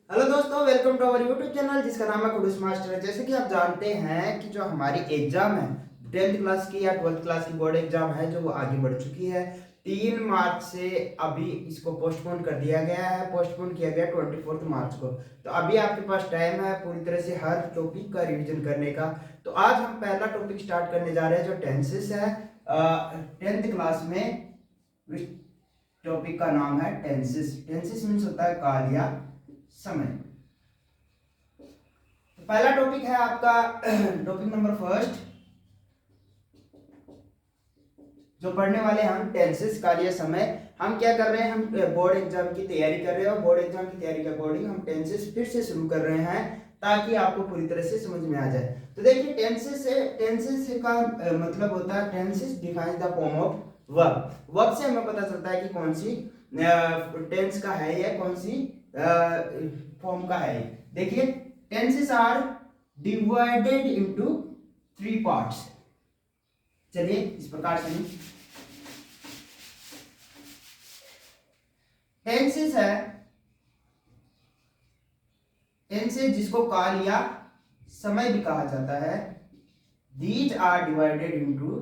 Hello दोस्तों, welcome to our YouTube channel जिसका नाम है खुडूस मास्टर। जैसे कि आप जानते हैं कि जो हमारी एग्जाम है 10th क्लास की या 12th क्लास की बोर्ड एग्जाम है जो वो आगे बढ़ चुकी है। 3 मार्च से अभी इसको पोस्टपोन कर दिया गया है। पोस्टपोन किया गया 24 मार्च को। तो अभी आपके पास टाइम है पूरी तरह से हर टॉपिक का रिवीजन करने का। तो आज हम पहला टॉपिक स्टार्ट करने जा रहे हैं जो टेंसेस है 10th क्लास में। इस टॉपिक का नाम है टेंसेस। टेंसेस मीन्स होता है काल या समय। तो पहला टॉपिक है आपका टॉपिक नंबर फर्स्ट जो पढ़ने वाले हम टेंसेस काल या समय। हम क्या कर रहे हैं, हम बोर्ड एग्जाम की तैयारी कर रहे हैं और बोर्ड एग्जाम की तैयारी के अकॉर्डिंग हम टेंसेस फिर से शुरू कर रहे हैं ताकि आपको पूरी तरह से समझ में आ जाए। तो देखिए टेंसेस का मतलब होता है tenses defines the form of verb. Verb से हमें पता चलता है कि कौन सी टेंस का है या कौन सी फॉर्म का है। देखिए tenses are divided into 3 parts. चलिए इस प्रकार से टेंसेस है, टेंसेस जिसको काल या समय भी कहा जाता है। These are divided into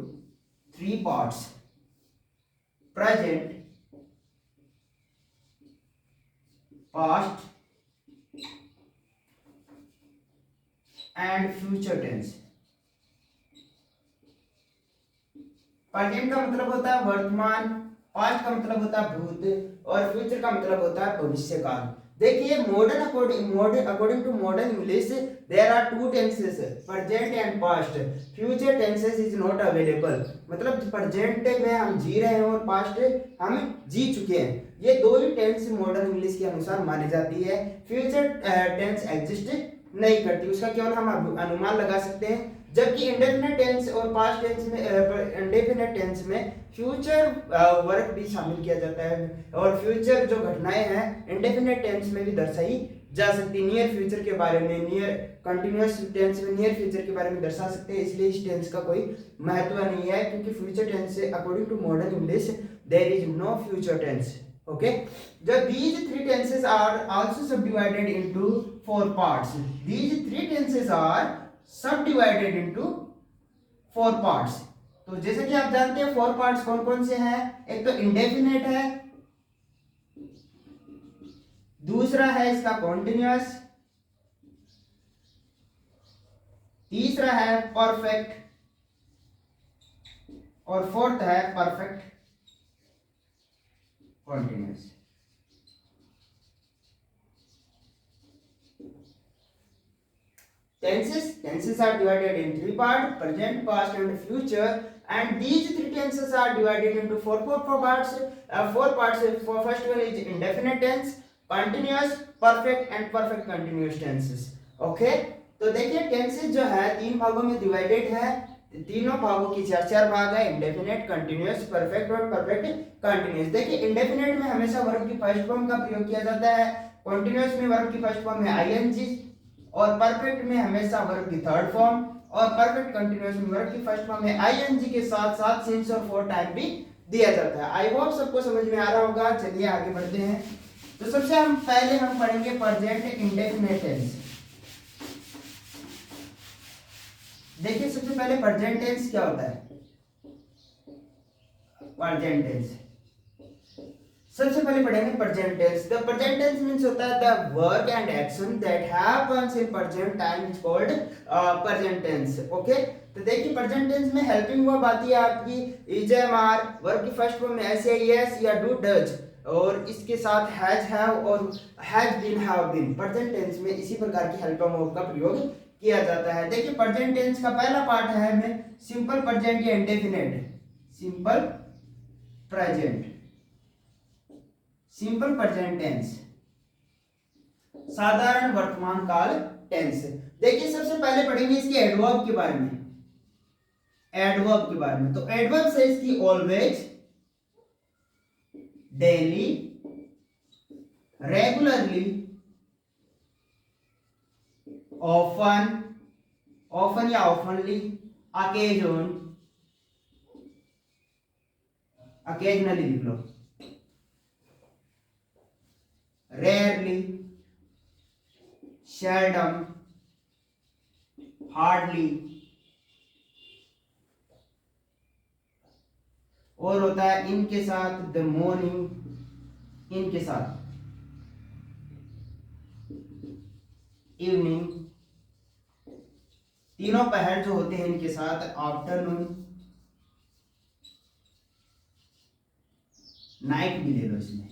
3 parts: present, past and future tense. Present का मतलब होता है वर्तमान, पास्ट का मतलब होता है भूत और फ्यूचर का मतलब होता है भविष्य काल। देखिए according to modern English there are 2 tenses, present and past. Future tenses is not available. मतलब प्रेजेंट में हम जी रहे हैं और पास्ट हम जी चुके हैं। ये दो ही टेंस मॉडर्न इंग्लिश के अनुसार मानी जाती है। फ्यूचर टेंस एग्जिस्ट नहीं करती, उसका केवल हम अनुमान लगा सकते हैं। जबकि इंडेफिनेट टेंस और पास्ट टेंस में इंडेफिनेट टेंस में फ्यूचर वर्क भी शामिल किया जाता है और फ्यूचर जो घटनाएं हैं इंडेफिनेट टेंस में भी दर्शाई जा सकती है। नियर फ्यूचर के बारे में, नियर कंटिन्यूअस टेंस में नियर फ्यूचर के बारे में दर्शा सकते हैं। इसलिए इस टेंस का कोई महत्व नहीं है क्योंकि फ्यूचर टेंस से according to modern English there is no future tense. Okay, जब these 3 tenses are also subdivided into 4 parts. These 3 tenses are subdivided into 4 parts. तो जैसे कि आप जानते हैं 4 पार्ट्स कौन कौन से हैं। एक तो इंडेफिनेट है, दूसरा है इसका कॉन्टिन्यूअस, तीसरा है परफेक्ट और फोर्थ है perfect continuous. Tenses are divided in 3 parts: present, past, and future. And these 3 tenses are divided into 4 parts. 4 parts. For first one is indefinite tense, continuous, perfect, and perfect continuous tenses. Okay. तो देखिए tenses जो है 3 भागों में divided है। तीनों भागों की 4 भाग है: इंडेफिनेट, कंटिन्यूअस, परफेक्ट और परफेक्ट कंटिन्यूअस। देखिए इंडेफिनेट में हमेशा वर्ब की फर्स्ट फॉर्म का प्रयोग किया जाता है, कंटिन्यूअस में वर्ब की फर्स्ट फॉर्म है आईएनजी और परफेक्ट में हमेशा वर्ब की थर्ड फॉर्म और परफेक्ट कंटिन्यूअस में वर्ब की फर्स्ट फॉर्म में आईएनजी के साथ साथ सिंस और फॉर टाइम भी दिया जाता है। आई होप सबको समझ में आ रहा होगा। चलिए आगे बढ़ते हैं। तो सबसे पहले हम पढ़ेंगे प्रेजेंट इंडेफिनिट टेंस। देखिए सबसे पहले प्रेजेंट टेंस क्या होता है। प्रेजेंट टेंस सबसे पहले पढ़ेंगे present tense. The present tense means होता है the work and action that happens in present time is called present tense. Okay, तो देखिए प्रेजेंट टेंस में हेल्पिंग वर्ब आती है आपकी इज, एम, आर। वर्ब की फर्स्ट फॉर्म में ऐसे यस या डू, डज और इसके साथ हैज, हैव और has been, have been. Present tense में इसी प्रकार की हेल्पिंग वर्ब का प्रयोग किया जाता है। देखिए प्रेजेंट टेंस का पहला पार्ट है हमें सिंपल प्रेजेंट या indefinite. Simple present, simple present tense, साधारण वर्तमान काल टेंस। देखिए सबसे पहले पढ़ेंगे इसके एडवर्ब के बारे में। एडवर्ब के बारे में तो एडवर्ब से इसकी always, daily, regularly, often, often या ऑफनली, अकेजन, अकेजनली लिख लो, रेयरली, seldom, hardly, और होता है इन के साथ द मॉर्निंग, इन के साथ इवनिंग, तीनों पहर जो होते हैं इनके साथ आफ्टरनून, नाइट भी ले लो इसमें।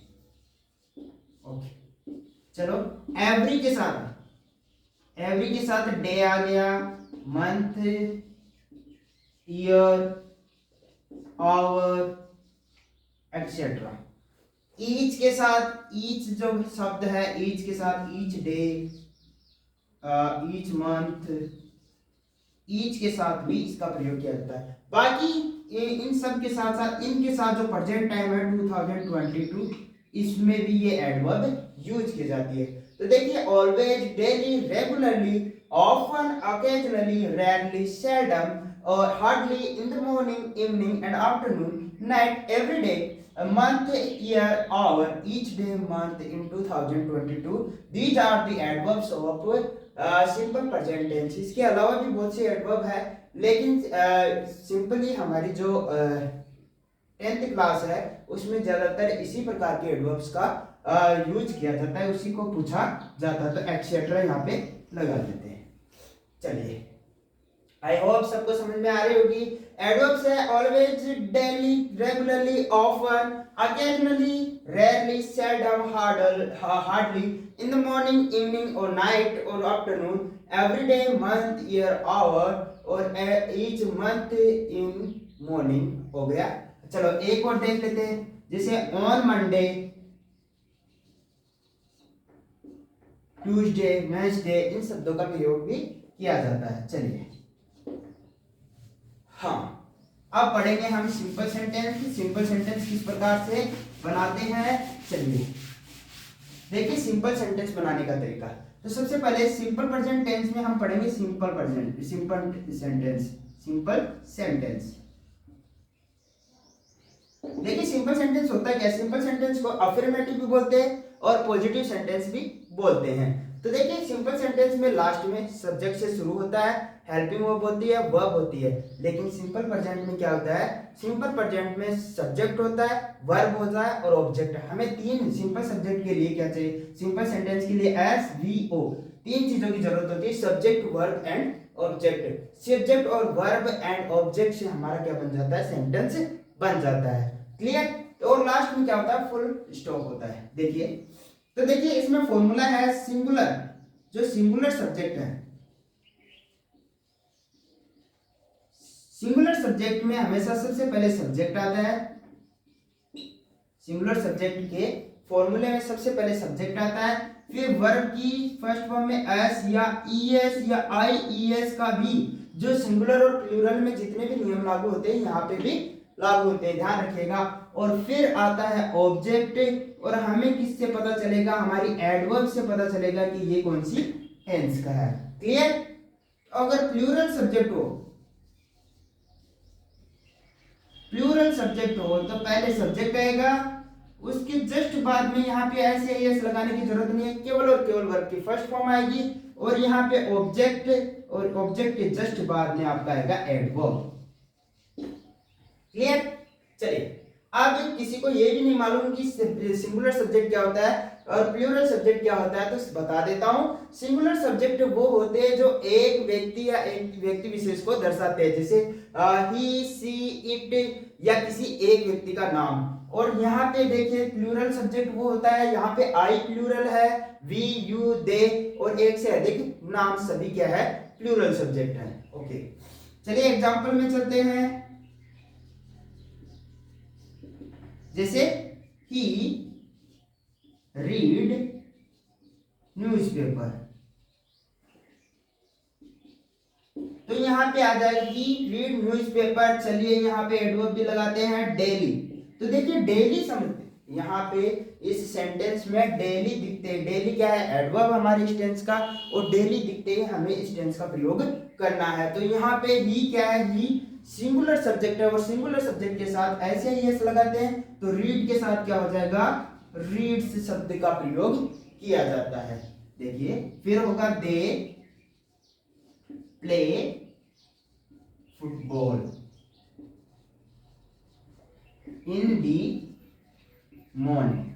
ओके चलो एवरी के साथ, एवरी के साथ डे आ गया, month, year, hour etcetera. Each के साथ, ईच जो शब्द है ईच के साथ each day, each month, each के साथ भी इसका प्रयोग किया जाता है। बाकी इन सब के साथ साथ इनके साथ जो प्रेजेंट टाइम है 2022, इसमें भी ये एडवर्ब यूज की जाती है। तो देखिए always, daily, regularly, often, occasionally, rarely, seldom और hardly, in the morning, evening and afternoon, night, every day, month, year, hour, each day, month in 2022. These are the adverbs of simple present tense. इसके अलावा भी बहुत से adverb है, लेकिन simply हमारी जो 10th क्लास है उसमें ज्यादातर इसी प्रकार के एडवर्ब्स का यूज किया जाता है, उसी को पूछा जाता है। तो एक्सेट्रा यहाँ पे लगा देते हैं। चलिए आई होप सबको समझ में आ रही होगी। एडवर्ब्स है always, daily, regularly, often, occasionally, rarely, seldom, hardly, in the morning, evening or night or afternoon, every day, month, year, hour और each month in morning हो गया। चलो एक और देख लेते हैं, जैसे on Monday, Tuesday, Wednesday, इन शब्दों का प्रयोग भी किया जाता है। चलिए हाँ, अब पढ़ेंगे हम सिंपल सेंटेंस। सिंपल सेंटेंस किस प्रकार से बनाते हैं, चलिए देखिए सिंपल सेंटेंस बनाने का तरीका। तो सबसे पहले सिंपल प्रेजेंट टेंस में हम पढ़ेंगे सिंपल सेंटेंस। देखिए सिंपल सेंटेंस होता क्या है। सिंपल सेंटेंस को अफर्मेटिव भी बोलते हैं और पॉजिटिव सेंटेंस भी बोलते हैं। तो देखिए सिंपल सेंटेंस में लास्ट में सब्जेक्ट से शुरू होता है, हेल्पिंग वर्ब होती है, वर्ब होती है। लेकिन सिंपल प्रेजेंट में क्या होता है, सिंपल प्रेजेंट में सब्जेक्ट होता है, वर्ब होता है और ऑब्जेक्ट। हमें तीन सिंपल सब्जेक्ट के लिए क्या चाहिए, सिंपल सेंटेंस के लिए एस वी ओ, तीन चीजों की जरूरत होती है, subject, verb and object. Subject और वर्ब एंड ऑब्जेक्ट से हमारा क्या बन जाता है, सेंटेंस बन जाता है। क्लियर। और लास्ट में क्या होता है, फुल स्टॉप होता है। देखिए तो देखिए इसमें फॉर्मूला है सिंगुलर, जो सिंगुलर सब्जेक्ट है, सिंगुलर सब्जेक्ट में हमेशा सबसे पहले सब्जेक्ट आता है। सिंगुलर सब्जेक्ट के फॉर्मूले में सबसे पहले सब्जेक्ट आता है, फिर वर्ब की फर्स्ट फॉर्म में एस या ईएस या आईईएस का भी, जो सिंगुलर और प्लूरल में जितने भी नियम लागू होते हैं यहाँ पे भी लागू होते हैं, ध्यान रखिएगा। और फिर आता है ऑब्जेक्ट, और हमें किससे पता चलेगा, हमारी एडवर्ब से पता चलेगा कि ये कौन सी टेंस का है। क्लियर। अगर प्लूरल सब्जेक्ट हो, प्लूरल सब्जेक्ट हो तो पहले सब्जेक्ट आएगा, उसके जस्ट बाद में यहाँ पे ऐसे एस लगाने की जरूरत नहीं है, केवल और केवल वर्ब की फर्स्ट फॉर्म आएगी, और यहाँ पे ऑब्जेक्ट, और ऑब्जेक्ट के जस्ट बाद में आपका आएगा एडवर्ब। क्लियर। चलिए अब किसी को ये भी नहीं मालूम कि सिंगुलर सब्जेक्ट क्या होता है और प्लूरल सब्जेक्ट क्या होता है, तो बता देता हूं। सिंगुलर सब्जेक्ट वो होते हैं जो एक व्यक्ति या एक व्यक्ति विशेष को दर्शाते हैं, जैसे ही, सी, इट या किसी एक व्यक्ति का नाम। और यहाँ पे देखिए प्लूरल सब्जेक्ट वो होता है, यहाँ पे आई प्लूरल है, वी, यू, दे और एक से अधिक नाम सभी क्या है, प्लूरल सब्जेक्ट है। ओके चलिए एग्जांपल में चलते हैं। जैसे ही रीड न्यूज़पेपर, तो यहाँ पे आ जाएगा ही रीड न्यूज़पेपर। चलिए यहाँ पे एडवर्ब भी लगाते हैं डेली। तो देखिए डेली समझते, यहाँ पे इस सेंटेंस में डेली दिखते हैं, डेली क्या है, एडवर्ब हमारे इस टेंस का, और डेली दिखते ही हमें इस टेंस का प्रयोग करना है। तो यहाँ पे ही क्या है, ही सिंगुलर सब्जेक्ट है, और सिंगुलर सब्जेक्ट के साथ ऐसे ही एस लगाते हैं, तो रीड के साथ क्या हो जाएगा, रीड्स शब्द का प्रयोग किया जाता है। देखिए फिर होगा they play football in the morning.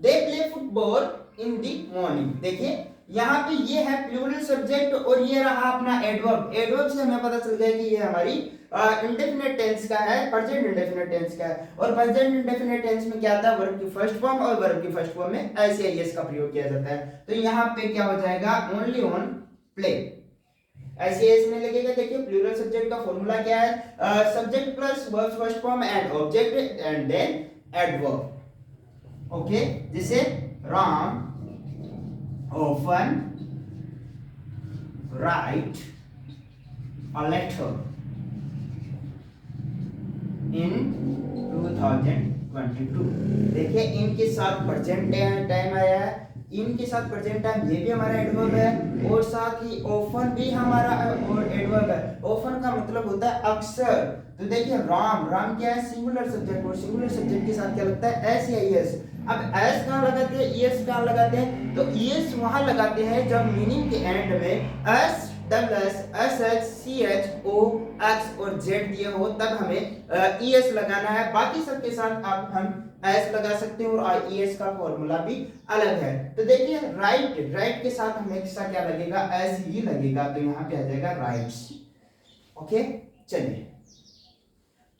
They play football in the morning. देखिए यहाँ पे ये है प्लूरल सब्जेक्ट और ये रहा अपना एडवर्ब। एडवर्ब से हमें पता चल गया कि ये हमारी इंडेफिनिट टेंस का है, प्रेजेंट इंडेफिनिट टेंस का है। और प्रेजेंट इंडेफिनिट टेंस में क्या आता है, वर्ब की फर्स्ट फॉर्म, और वर्ब की फर्स्ट फॉर्म में एस या एस का प्रयोग किया जाता है। तो यहाँ पे क्या हो जाएगा, ओनली ऑन प्ले, ऐसे एस में लगेगा। देखिए प्लूरल सब्जेक्ट का फॉर्मूला क्या है, subject plus verb first form and object and then adverb. Okay, जैसे Ram often write a letter in 2022। देखिए इन के साथ प्रेजेंट टाइम आया है, इन के साथ प्रेजेंट टाइम, ये भी हमारा एडवर्ब है, और साथ ही ऑफन भी हमारा एडवर्ब है। ऑफन का मतलब होता है अक्सर। तो देखिए राम, राम क्या है, सिंगुलर सब्जेक्ट, और सिंगुलर सब्जेक्ट के साथ क्या लगता है, एस या एस। अब एस कहाँ लगाते हैं, ईएस कहाँ लगाते हैं, तो ईएस वहां लगाते हैं जब मीनिंग के एंड में S double S S H C H O X और जेड दिए हो, तब हमें ईएस लगाना है। बाकी सबके साथ आप हम एस लगा सकते हैं, और ईएस का फॉर्मूला भी अलग है। तो देखिए राइट, राइट के साथ हमेशा क्या लगेगा, एस ही लगेगा, तो यहाँ पे आ जाएगा राइट्स। ओके, चलिए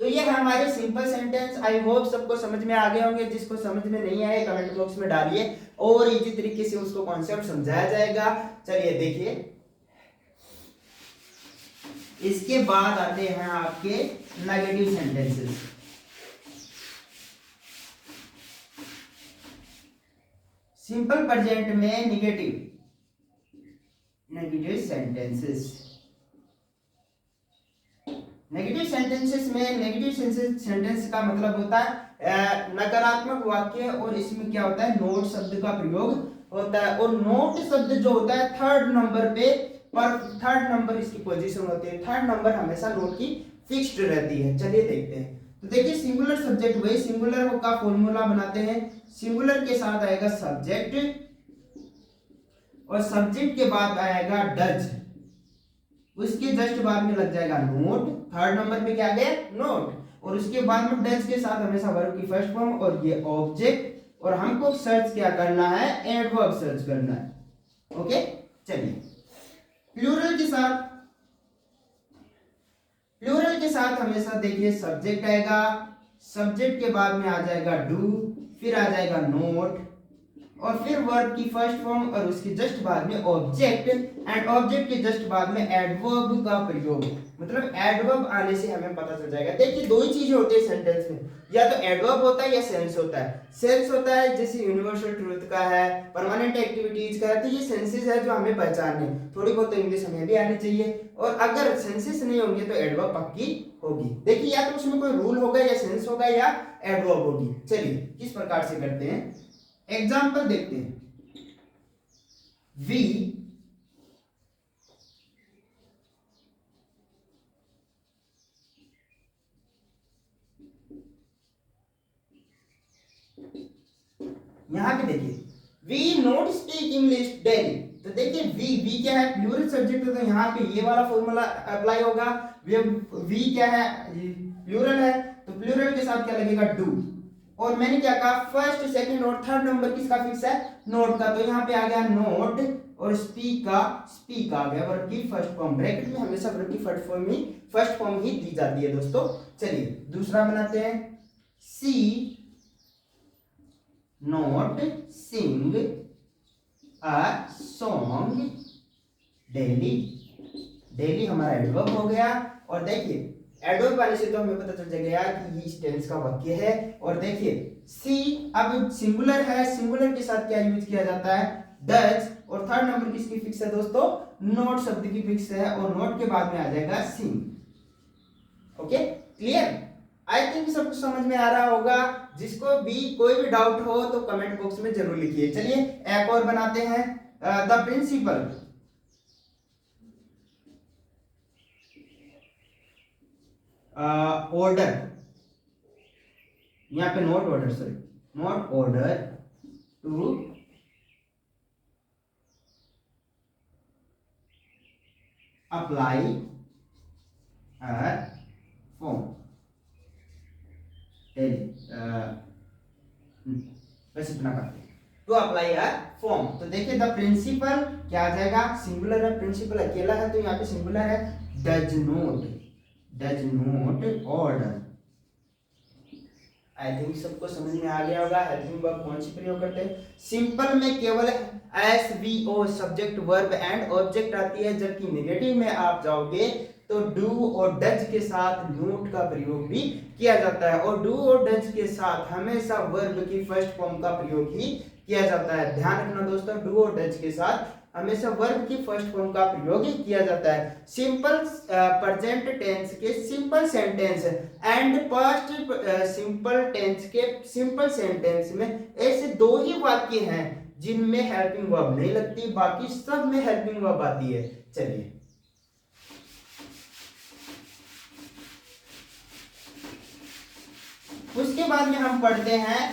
तो ये है हमारे सिंपल सेंटेंस। आई होप सबको समझ में आ गए होंगे। जिसको समझ में नहीं आए कमेंट बॉक्स में डालिए और इजी तरीके से उसको कॉन्सेप्ट समझाया जाएगा। चलिए देखिए, इसके बाद आते हैं आपके नेगेटिव सेंटेंसेस। सिंपल प्रेजेंट में नेगेटिव सेंटेंसेस। नेगेटिव सेंटेंसेस में, नेगेटिव सेंटेंस का मतलब होता है नकारात्मक वाक्य, और इसमें क्या होता है, नोट शब्द का प्रयोग होता है। और नोट शब्द जो होता है थर्ड नंबर पे, पर थर्ड नंबर इसकी पोजीशन होती है, थर्ड नंबर हमेशा नोट की फिक्स्ड रहती है। चलिए देखते हैं। तो देखिए सिंगुलर सब्जेक्ट, वही सिंगुलर का फॉर्मूला बनाते हैं। सिंगुलर के साथ आएगा सब्जेक्ट, और सब्जेक्ट के बाद आएगा डज, उसके जस्ट बाद में लग जाएगा नोट। थर्ड नंबर पे क्या गया, नोट, और उसके बाद में डज के साथ हमेशा वर्ब की फर्स्ट फॉर्म, और ये ऑब्जेक्ट, और हमको सर्च क्या करना है, एडवर्ब सर्च करना है। ओके, चलिए प्लूरल के साथ, प्लूरल के साथ हमेशा देखिए सब्जेक्ट आएगा, सब्जेक्ट के बाद में आ जाएगा डू, फिर आ जाएगा नोट, और फिर वर्ब की फर्स्ट फॉर्म, और उसके जस्ट बाद में ऑब्जेक्ट, एंड ऑब्जेक्ट के जस्ट बाद में एडवर्ब का प्रयोग। मतलब एडवर्ब आने से हमें पता चल जाएगा। देखिए दो ही चीजें होती है सेंटेंस में, या तो एडवर्ब होता है या सेंस होता है। सेंस होता है जैसे यूनिवर्सल ट्रूथ का है, परमानेंट एक्टिविटीज का है, तो ये सेंसेस है जो हमें पहचानने। थोड़ी बहुत तो इंग्लिश हमें भी आनी चाहिए, और अगर सेंसेस नहीं होंगे तो एडवर्ब पक्की होगी। देखिए या तो उसमें कोई रूल होगा, या सेंस होगा, या एडवर्ब होगी। चलिए किस प्रकार से करते हैं, एग्जाम्पल देखते हैं। वी यहां पे देखिए, we not speak English daily. तो देखिए वी क्या है, प्लूरल सब्जेक्ट है, तो यहाँ पे ये वाला फॉर्मूला अप्लाई होगा। वी क्या है, प्लूरल है, तो प्लूरल के साथ क्या लगेगा, डू। और मैंने क्या कहा, फर्स्ट सेकंड और थर्ड नंबर किसका फिक्स है, नोट का, तो यहाँ पे आ गया नोट, और स्पीक का स्पीक आ गया, वर्ब की फर्स्ट फॉर्म। ब्रैकेट में हमेशा वर्ब की फर्स्ट फॉर्म ही दी जाती है दोस्तों। चलिए दूसरा बनाते हैं, see not sing a song daily. Daily हमारा एडवर्ब हो गया, और देखिए एडवर्ब आने से तो हमें पता चल गया कि ये इस टेंस का वाक्य है। और देखिए सी अब सिंगुलर है, सिंगुलर के साथ क्या यूज किया जाता है, डज, और थर्ड नंबर किसकी फिक्स है दोस्तों, नोट शब्द की फिक्स है, और नोट के बाद में आ जाएगा sing. Okay, clear. I think सब कुछ समझ में आ रहा होगा। जिसको भी कोई भी डाउट हो तो कमेंट बॉक्स में जरूर लिखिए। चलिए एक और बनाते हैं, द प्रिंसिपल। ऑर्डर, यहाँ पे note order, sorry note order to apply a form. बस इतना करते हैं, टू अप्लाई अ फॉर्म। तो देखिए द प्रिंसिपल क्या आ जाएगा, सिंगुलर है, प्रिंसिपल अकेला है तो यहाँ पे सिंगुलर है, does note order. I think सबको समझ में आ गया होगा हेल्पिंग वर्ब कौन सी प्रयोग करते हैं। सिंपल में केवल S V O subject verb and object आती है, जबकि नेगेटिव में आप जाओगे तो डू और डज के साथ नोट का प्रयोग भी किया जाता है, और डू और डज के साथ हमेशा वर्ब की फर्स्ट फॉर्म का प्रयोग ही किया जाता है। ध्यान रखना दोस्तों, डू और डज के साथ हमेशा वर्ब की फर्स्ट फॉर्म का प्रयोग ही किया जाता है। सिंपल प्रेजेंट टेंस के simple sentence and past simple tense के सिंपल सेंटेंस में ऐसे दो ही वाक्य हैं जिनमें हेल्पिंग वर्ब नहीं लगती, बाकी सब में हेल्पिंग वर्ब आती है। चलिए उसके बाद में हम पढ़ते हैं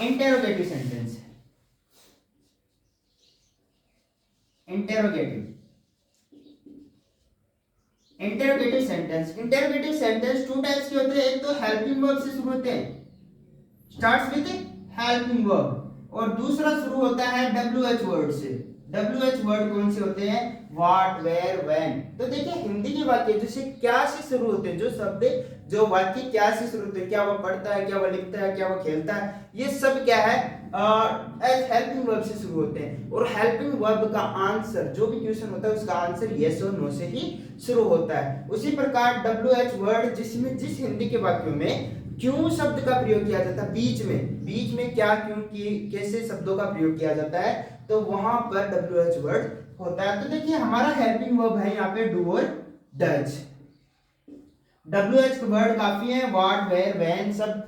interrogative sentence. Interrogative sentence two types के होते हैं। एक तो हेल्पिंग वर्ब से शुरू होते हैं, स्टार्ट्स विद हेल्पिंग वर्ब, और दूसरा शुरू होता है WH वर्ड से। WH वर्ड कौन से होते हैं, व्हाट, वेयर, व्हेन। तो देखिए हिंदी के वाक्य जैसे क्या से शुरू होते हैं, जो शब्द जो वाक्य क्या से शुरू होते हैं, क्या वो पढ़ता है, क्या वो लिखता है, क्या वो खेलता है, ये सब क्या है हेल्पिंग वर्ब से शुरू होते हैं। और हेल्पिंग वर्ब का आंसर जो भी क्वेश्चन होता है उसका आंसर यस और नो से ही शुरू होता है। उसी प्रकार WH वर्ड जिसमें जिस हिंदी के वाक्यों में क्यों शब्द का प्रयोग किया जाता है, बीच में क्या, क्यों, कैसे शब्दों का प्रयोग किया जाता है, तो वहां पर WH वर्ड होता है। तो देखिए हमारा हेल्पिंग वर्ब है यहाँ पे डू और डज। WH वर्ड काफी है, व्हाट, वेयर, व्हेन सब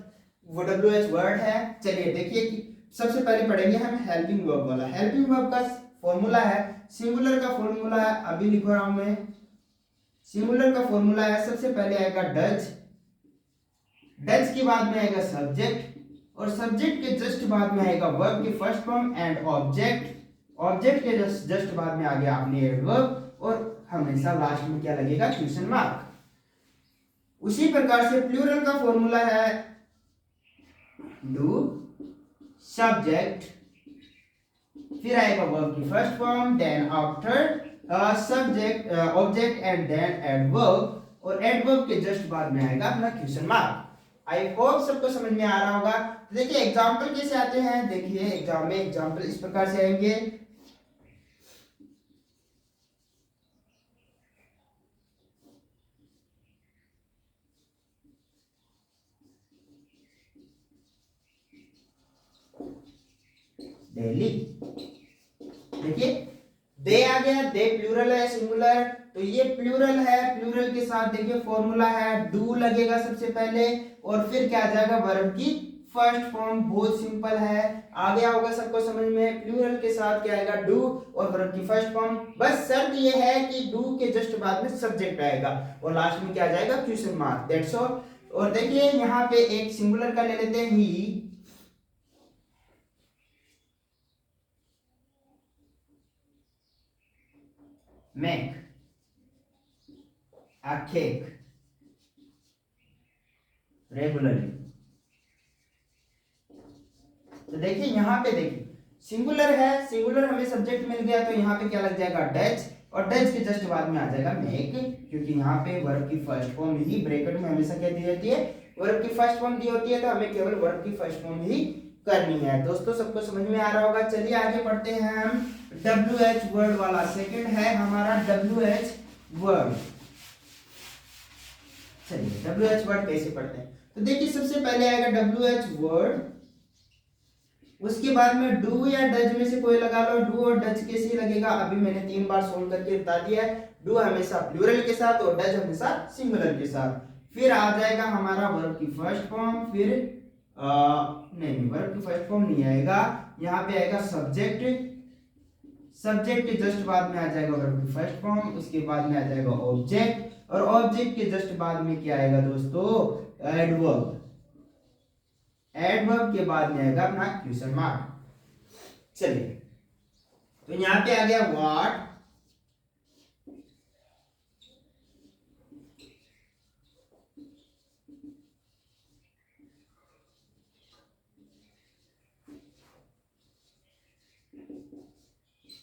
वो WH वर्ड है। चलिए देखिए कि सबसे पहले पढ़ेंगे हम हेल्पिंग वर्ब वाला। हेल्पिंग वर्ब का फॉर्मूला है, सिंगुलर का फॉर्मूला है, अभी लिख रहा हूं मैं। सिंगुलर का फॉर्मूला है, सबसे पहले आएगा डज, डज के बाद में आएगा सब्जेक्ट, और सब्जेक्ट के जस्ट बाद में आएगा वर्ब की first form and object, object के जस्ट बाद में आ गया आपने एडवर्ब, और हमेशा लास्ट में क्या लगेगा, क्वेश्चन मार्क। उसी प्रकार से प्लूरल का फॉर्मूला है डू, सब्जेक्ट, फिर आएगा वर्ब की first form, then after subject object and then adverb, और एडवर्ब के जस्ट बाद में आएगा अपना क्वेश्चन मार्क। आई होप सबको समझ में आ रहा होगा। तो देखिए एग्जाम्पल कैसे आते हैं, देखिए एग्जाम में एग्जाम्पल इस प्रकार से आएंगे। दिल्ली, देखिए दे आ गया, दे प्लूरल है, सिंगुलर, तो ये प्लूरल है, प्लूरल के साथ देखिए फॉर्मूला है डू लगेगा सबसे पहले, और फिर क्या आ जाएगा वर्ब की फर्स्ट फॉर्म। बहुत सिंपल है, आ गया होगा सबको समझ में। प्लूरल के साथ क्या आएगा, डू और वर्ब की फर्स्ट फॉर्म। बस शर्त ये है कि डू के जस्ट बाद में सब्जेक्ट आएगा और लास्ट में क्या आ जाएगा, क्वेश्चन मार्क, दैट्स ऑल। और देखिए यहाँ पे एक सिंगुलर का ले लेते हैं, ही, make a cake regularly। तो देखिए यहाँ पे देखिए सिंगुलर है, सिंगुलर हमें सब्जेक्ट मिल गया, तो यहाँ पे क्या लग जाएगा, डज, और डज के जस्ट बाद में आ जाएगा मेक, क्योंकि यहाँ पे वर्ब की फर्स्ट फॉर्म ही ब्रैकेट में हमेशा क्या दी जाती है, वर्ब की फर्स्ट फॉर्म दी होती है, तो हमें केवल वर्ब की फर्स्ट फॉर्म ही करनी है। दोस्तों सबको समझ में आ रहा होगा। चलिए आगे पढ़ते हैं हम WH वर्ड वाला। सेकंड है हमारा WH वर्ड। चलिए WH वर्ड कैसे पढ़ते हैं, तो देखिए सबसे पहले आएगा WH वर्ड, उसके बाद में डू या डज में से कोई लगा लो। डू और डज कैसे लगेगा, अभी मैंने 3 बार सोल्व करके बता दिया है। डू हमेशा प्लूरल के साथ और डज हमेशा सिंगुलर के साथ। फिर आ जाएगा हमारा वर्ब की फर्स्ट फॉर्म, फिर नहीं वर्ब की फर्स्ट फॉर्म नहीं आएगा, यहाँ पे आएगा सब्जेक्ट, सब्जेक्ट के जस्ट बाद में आ जाएगा वर्ब की फर्स्ट फॉर्म, उसके बाद में आ जाएगा ऑब्जेक्ट, और ऑब्जेक्ट के जस्ट बाद में क्या आएगा दोस्तों, एडवर्ब, एडवर्ब के बाद में आएगा अपना क्वेश्चन मार्क। चलिए, तो यहाँ पे आ गया व्हाट,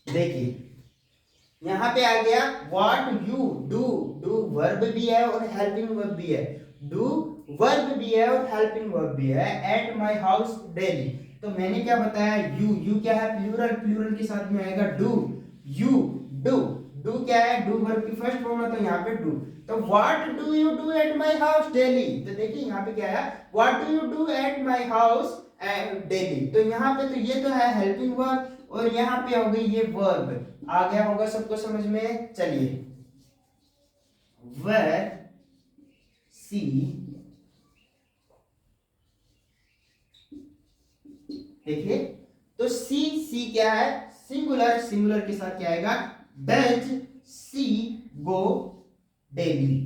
देखिए यहाँ पे आ गया what you do, do verb भी है और हेल्पिंग वर्ब भी है, डू वर्ब भी है और हेल्पिंग वर्ब भी है, एट माय हाउस डेली। तो मैंने क्या बताया, यू क्या है, प्लूरल, प्लूरल के साथ में आएगा डू, यू डू, डू क्या है, डू वर्ब की फर्स्ट फॉर्म है, तो यहाँ पे डू। तो what do you do at my house daily, तो देखिए यहाँ पे क्या है, what do you do at my house daily. तो यहाँ पे तो ये तो है हेल्पिंग वर्ब, और यहाँ पे हो गई ये वर्ब। आ गया होगा सबको समझ में। चलिए, वह सी, देखिए तो सी क्या है, सिंगुलर, सिंगुलर के साथ क्या आएगा, डज सी गो डेली।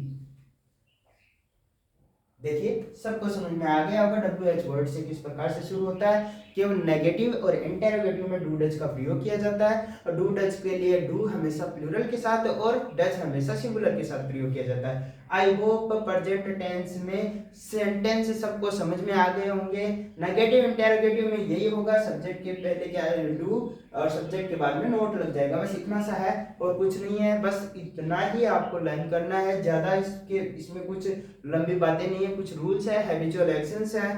देखिए सबको समझ में आ गया होगा WH वर्ड से किस प्रकार से शुरू होता है, केवल नेगेटिव और इंटेरोगेटिव में डू डज का प्रयोग किया जाता है, और डू डज के लिए डू हमेशा प्लूरल के साथ और डज हमेशा सिंगुलर के साथ प्रयोग किया जाता है। आई होप प्रेजेंट टेंस में सेंटेंस सबको समझ में आ गए होंगे। नेगेटिव इंटेरोगेटिव में यही होगा, सब्जेक्ट के पहले क्या है डू और सब्जेक्ट के बाद में नोट लग जाएगा, बस इतना सा है और कुछ नहीं है, बस इतना ही आपको लर्न करना है। ज्यादा इसमें कुछ लंबी बातें नहीं है, कुछ रूल्स है, हैबिचुअल एक्शंस है,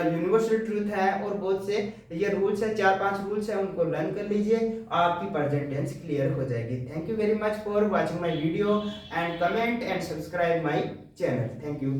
यूनिवर्सल ट्रूथ है, और बहुत से ये रूल्स है, 4-5 रूल्स है, उनको लर्न कर लीजिए, आपकी प्रेजेंट टेंस क्लियर हो जाएगी। Thank you very much for watching my video and comment and subscribe my channel. Thank you.